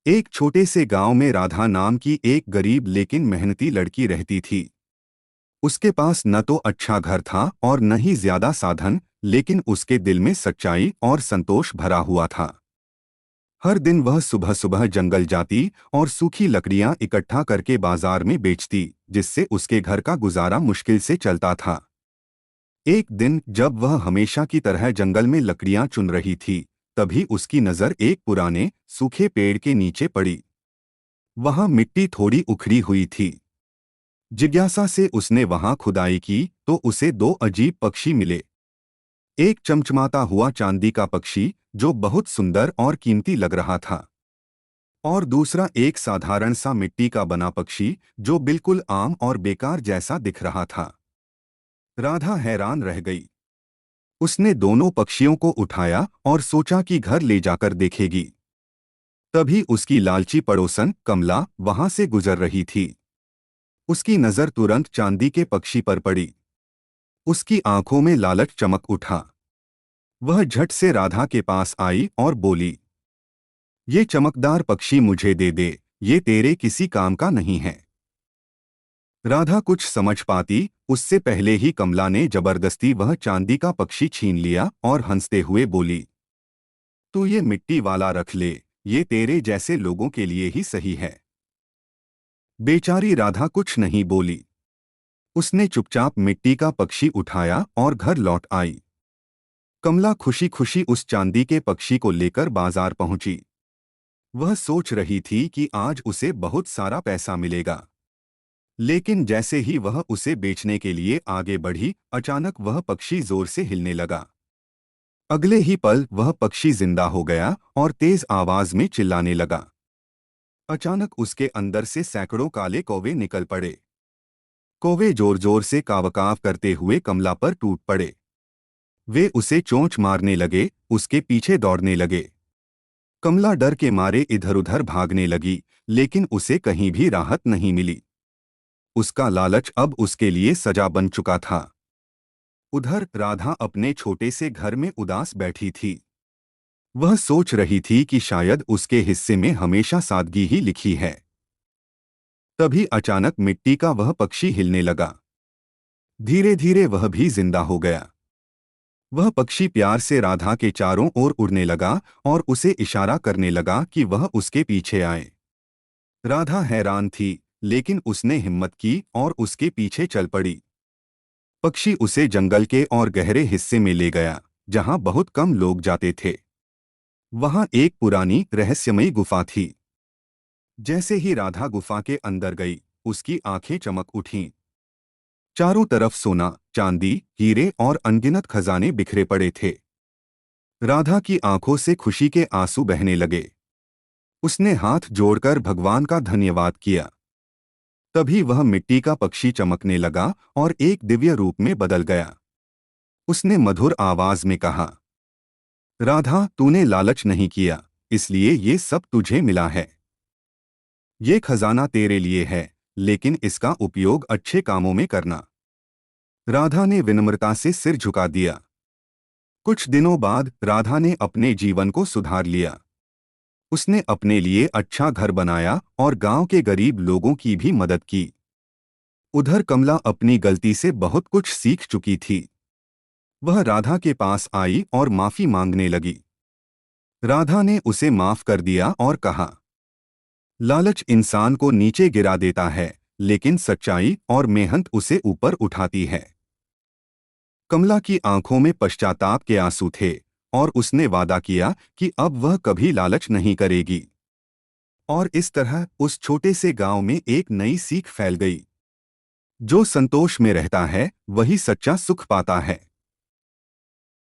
एक छोटे से गांव में राधा नाम की एक गरीब लेकिन मेहनती लड़की रहती थी। उसके पास न तो अच्छा घर था और न ही ज्यादा साधन, लेकिन उसके दिल में सच्चाई और संतोष भरा हुआ था। हर दिन वह सुबह सुबह जंगल जाती और सूखी लकड़ियां इकट्ठा करके बाजार में बेचती, जिससे उसके घर का गुजारा मुश्किल से चलता था। एक दिन जब वह हमेशा की तरह जंगल में लकड़ियां चुन रही थी, तभी उसकी नजर एक पुराने सूखे पेड़ के नीचे पड़ी। वहां मिट्टी थोड़ी उखड़ी हुई थी। जिज्ञासा से उसने वहां खुदाई की तो उसे दो अजीब पक्षी मिले। एक चमचमाता हुआ चांदी का पक्षी जो बहुत सुंदर और कीमती लग रहा था, और दूसरा एक साधारण सा मिट्टी का बना पक्षी जो बिल्कुल आम और बेकार जैसा दिख रहा था। राधा हैरान रह गई। उसने दोनों पक्षियों को उठाया और सोचा कि घर ले जाकर देखेगी। तभी उसकी लालची पड़ोसन कमला वहां से गुजर रही थी। उसकी नजर तुरंत चांदी के पक्षी पर पड़ी। उसकी आंखों में लालच चमक उठा। वह झट से राधा के पास आई और बोली, ये चमकदार पक्षी मुझे दे दे, ये तेरे किसी काम का नहीं है। राधा कुछ समझ पाती उससे पहले ही कमला ने जबरदस्ती वह चांदी का पक्षी छीन लिया और हंसते हुए बोली, तू ये मिट्टी वाला रख ले, ये तेरे जैसे लोगों के लिए ही सही है। बेचारी राधा कुछ नहीं बोली। उसने चुपचाप मिट्टी का पक्षी उठाया और घर लौट आई। कमला खुशी खुशी उस चांदी के पक्षी को लेकर बाजार पहुंची। वह सोच रही थी कि आज उसे बहुत सारा पैसा मिलेगा। लेकिन जैसे ही वह उसे बेचने के लिए आगे बढ़ी, अचानक वह पक्षी जोर से हिलने लगा। अगले ही पल वह पक्षी जिंदा हो गया और तेज आवाज में चिल्लाने लगा। अचानक उसके अंदर से सैकड़ों काले कौवे निकल पड़े। कौवे जोर जोर से कावकाव करते हुए कमला पर टूट पड़े। वे उसे चोंच मारने लगे, उसके पीछे दौड़ने लगे। कमला डर के मारे इधर उधर भागने लगी, लेकिन उसे कहीं भी राहत नहीं मिली। उसका लालच अब उसके लिए सजा बन चुका था। उधर राधा अपने छोटे से घर में उदास बैठी थी। वह सोच रही थी कि शायद उसके हिस्से में हमेशा सादगी ही लिखी है। तभी अचानक मिट्टी का वह पक्षी हिलने लगा। धीरे धीरे वह भी जिंदा हो गया। वह पक्षी प्यार से राधा के चारों ओर उड़ने लगा और उसे इशारा करने लगा कि वह उसके पीछे आए। राधा हैरान थी, लेकिन उसने हिम्मत की और उसके पीछे चल पड़ी। पक्षी उसे जंगल के और गहरे हिस्से में ले गया, जहां बहुत कम लोग जाते थे। वहां एक पुरानी रहस्यमयी गुफा थी। जैसे ही राधा गुफा के अंदर गई, उसकी आंखें चमक उठीं। चारों तरफ सोना, चांदी, हीरे और अनगिनत खजाने बिखरे पड़े थे। राधा की आंखों से खुशी के आंसू बहने लगे। उसने हाथ जोड़कर भगवान का धन्यवाद किया। तभी वह मिट्टी का पक्षी चमकने लगा और एक दिव्य रूप में बदल गया। उसने मधुर आवाज में कहा, राधा, तूने लालच नहीं किया, इसलिए ये सब तुझे मिला है। ये खजाना तेरे लिए है, लेकिन इसका उपयोग अच्छे कामों में करना। राधा ने विनम्रता से सिर झुका दिया। कुछ दिनों बाद राधा ने अपने जीवन को सुधार लिया। उसने अपने लिए अच्छा घर बनाया और गांव के गरीब लोगों की भी मदद की। उधर कमला अपनी गलती से बहुत कुछ सीख चुकी थी। वह राधा के पास आई और माफी मांगने लगी। राधा ने उसे माफ कर दिया और कहा, लालच इंसान को नीचे गिरा देता है, लेकिन सच्चाई और मेहनत उसे ऊपर उठाती है। कमला की आंखों में पश्चाताप के आंसू थे और उसने वादा किया कि अब वह कभी लालच नहीं करेगी। और इस तरह उस छोटे से गांव में एक नई सीख फैल गई। जो संतोष में रहता है, वही सच्चा सुख पाता है।